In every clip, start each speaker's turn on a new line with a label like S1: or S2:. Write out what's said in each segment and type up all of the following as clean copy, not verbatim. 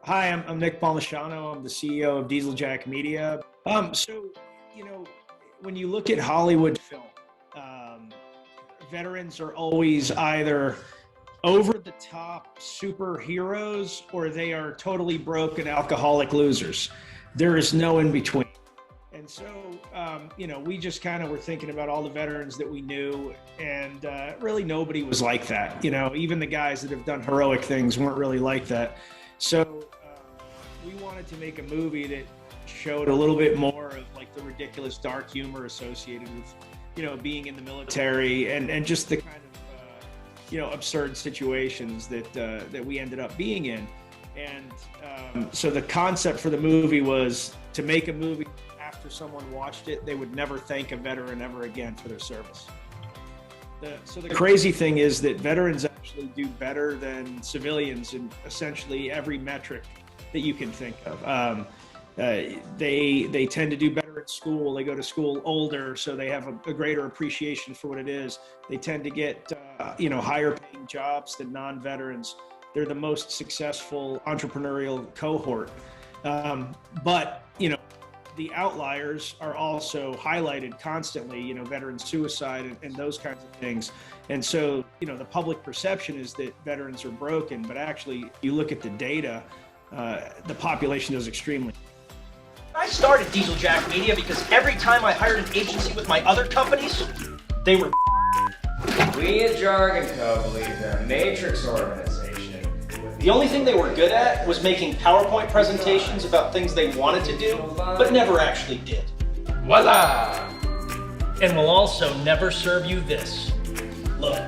S1: Hi, I'm Nick Palmisano. I'm the CEO of Dieseljack Media. So, you know, when you look at Hollywood film, um, veterans are always either over the top superheroes or they are totally broken alcoholic losers. There is no in between. And so, we just kind of were thinking about all the veterans that we knew, and really nobody was like that. Even the guys that have done heroic things weren't really like that. So we wanted to make a movie that showed a little bit more of like the ridiculous dark humor associated with, being in the military and just the kind of, absurd situations that we ended up being in. And so the concept for the movie was to make a movie after someone watched it, they would never thank a veteran ever again for their service. So the crazy thing is that veterans actually do better than civilians in essentially every metric that you can think of. They tend to do better at school. They go to school older, so they have a greater appreciation for what it is. They tend to get higher paying jobs than non-veterans. They're the most successful entrepreneurial cohort. But the outliers are also highlighted constantly, veteran suicide and those kinds of things. And so, the public perception is that veterans are broken, but actually you look at the data, the population does extremely.
S2: I started Dieseljack Media because every time I hired an agency with my other companies, they were.
S3: We at Jargon Co. believe they're a matrix organization.
S2: The only thing they were good at was making PowerPoint presentations about things they wanted to do, but never actually did.
S3: Voila!
S2: And we'll also never serve you this. Look,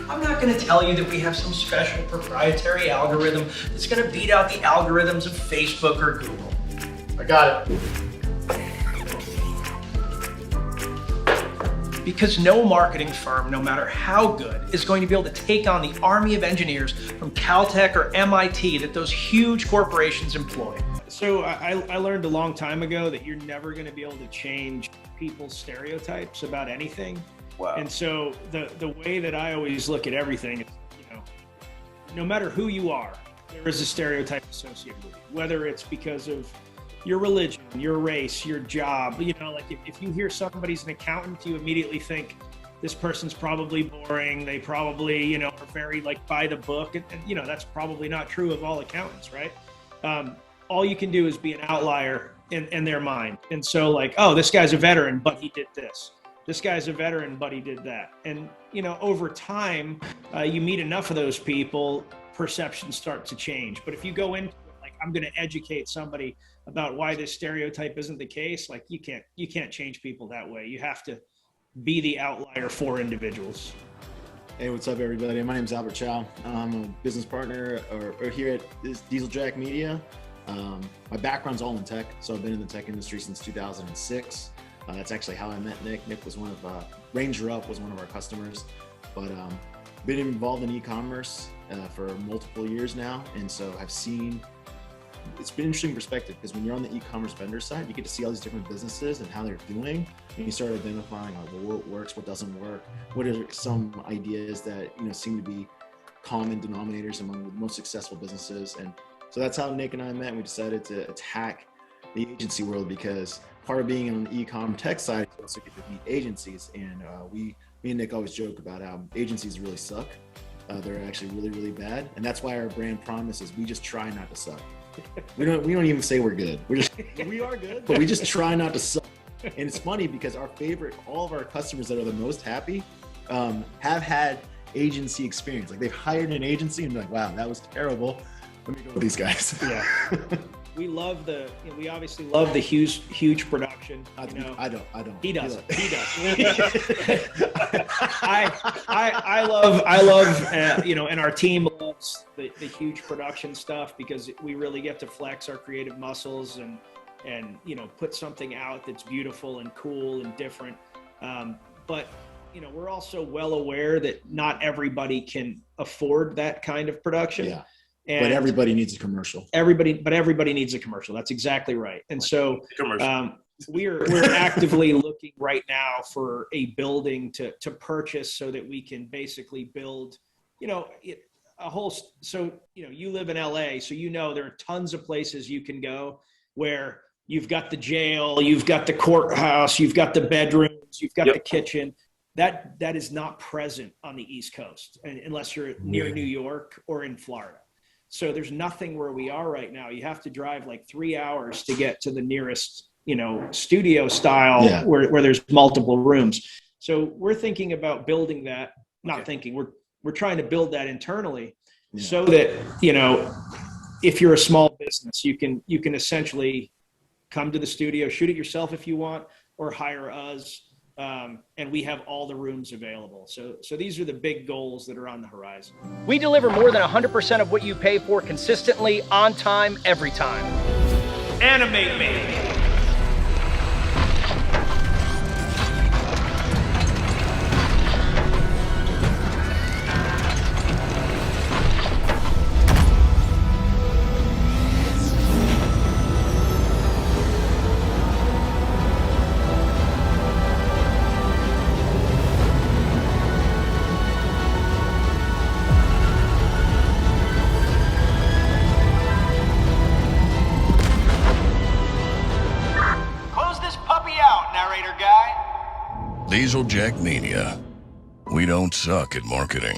S2: I'm not going to tell you that we have some special proprietary algorithm that's going to beat out the algorithms of Facebook or Google.
S4: I got it.
S2: Because no marketing firm, no matter how good, is going to be able to take on the army of engineers from Caltech or MIT that those huge corporations employ.
S1: So I learned a long time ago that you're never going to be able to change people's stereotypes about anything.
S2: Wow.
S1: And so the way that I always look at everything is, no matter who you are, there is a stereotype associated with you, whether it's because of your religion, your race, your job. Like if you hear somebody's an accountant, you immediately think this person's probably boring. They probably, are very like by the book. And that's probably not true of all accountants, right? All you can do is be an outlier in their mind. And so like, oh, this guy's a veteran, but he did this. This guy's a veteran, but he did that. And, over time, you meet enough of those people, perceptions start to change. But if you go into it, like, I'm going to educate somebody about why this stereotype isn't the case, like you can't change people that way. You have to be the outlier for individuals.
S4: Hey, what's up, everybody? My name is Albert Chow. I'm a business partner or here at Dieseljack Media. My background's all in tech, so I've been in the tech industry since 2006. That's actually how I met Nick. Nick was one of Ranger Up was one of our customers, but been involved in e-commerce for multiple years now, and so I've seen. It's been an interesting perspective because when you're on the e-commerce vendor side, you get to see all these different businesses and how they're doing, and you start identifying what works, what doesn't work, what are some ideas that seem to be common denominators among the most successful businesses. And so that's how Nick and I met, and we decided to attack the agency world because part of being on the e-com tech side, you also get to meet agencies, and me and Nick always joke about how agencies really suck. They're actually really, really bad, and that's why our brand promise is we just try not to suck. We don't even say we're good. We are good, but we just try not to suck. And it's funny because all of our customers that are the most happy have had agency experience. Like they've hired an agency and they're like, wow, that was terrible. Let me go with these guys.
S1: Yeah. We love we obviously love the huge production.
S4: I don't.
S1: He does. I love, and our team loves the huge production stuff because we really get to flex our creative muscles and put something out that's beautiful and cool and different. But we're also well aware that not everybody can afford that kind of production.
S4: Yeah. But everybody needs a commercial.
S1: Everybody needs a commercial. That's exactly right. And so we're actively looking right now for a building to purchase so that we can basically build, so, you live in LA, so there are tons of places you can go where you've got the jail, you've got the courthouse, you've got the bedrooms, you've got the kitchen. That is not present on the East Coast unless you're near New York or in Florida. So there's nothing where we are right now. You have to drive like 3 hours to get to the nearest, studio style where there's multiple rooms. So we're thinking about building that, we're trying to build that internally so that, if you're a small business, you can essentially come to the studio, shoot it yourself if you want, or hire us. And we have all the rooms available. So these are the big goals that are on the horizon.
S2: We deliver more than 100% of what you pay for consistently, on time, every time. Animate me.
S5: Diesel Jack Media. We don't suck at marketing.